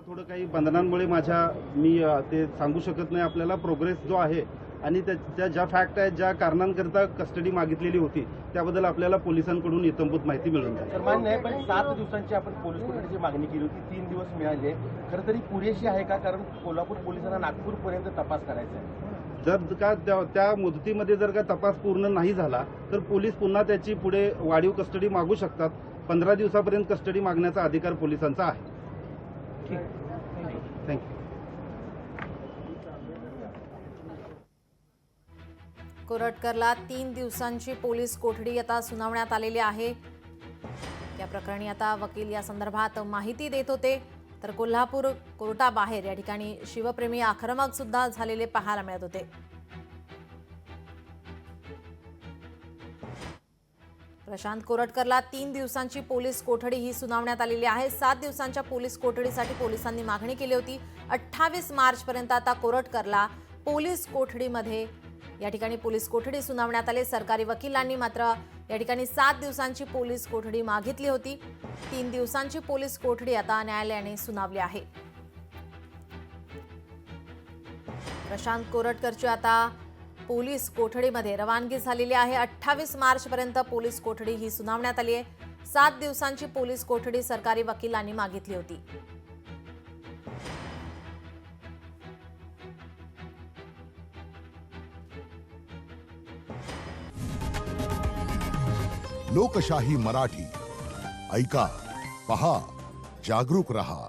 थोडं काही बंधनांमुळे मी ते सांगू शकत नाही आपल्याला प्रोग्रेस जो आहे आणि त्या ज्या फॅक्ट आहेत ज्या कारणांकरता कस्टडी मागितलेली होती त्याबद्दल आपल्याला पोलिसांकडून इत्थंभूत माहिती मिळून जाईल. सर मान्य आहे, पण 7 दिवसांची आपण पोलीस कोठडीची मागणी केली होती, 3 दिवस मिळाले. खरं तरी पुरेशी आहे का? कारण कोल्हापूर पोलिसांना नागपूरपर्यंत तपास करायचा आहे. जर का त्या मुदतीमध्ये जर का तपास पूर्ण नाही झाला तर पोलीस पुन्हा त्याची पुढे वाढीव कस्टडी मागू शकतात. 15 दिवसापर्यंत कस्टडी मागण्याचा अधिकार पोलिसांचा आहे. थँक्यू. कोरटकरला 3 दिवसांची पोलीस कोठडी आता सुनावण्यात आलेली आहे. या प्रकरणी आता वकील या संदर्भात माहिती देत होते. तर कोल्हापूर कोर्टाबाहेर या ठिकाणी शिवप्रेमी आक्रमक सुद्धा झालेले पाहायला मिळत होते. प्रशांत कोरटकरला 3 दिवसांची पोलीस कोठडी ही सुनावण्यात आलेली आहे. 7 दिवसांच्या पोलीस कोठडीसाठी पोलिसांनी मागणी केली होती. 28 मार्च पर्यंत आता कोरटकरला पोलीस कोठडीमध्ये या ठिकाणी पोलीस कोठडी सुनावण्यात आले. सरकारी वकिलांनी मात्र या ठिकाणी 7 दिवसांची पोलीस कोठडी मागितली होती. 3 दिवसांची पोलीस कोठडी आता न्यायालयाने सुनावली आहे. प्रशांत कोरटकरची आता पोलीस कोठडीमध्ये रवानगी झालेली आहे. 28 मार्च पर्यंत पोलीस कोठडी ही सुनावण्यात आली आहे. 7 दिवसांची पोलीस कोठडी सरकारी वकिलांनी मागितली होती. लोकशाही मराठी ऐका, पहा, जागरूक रहा.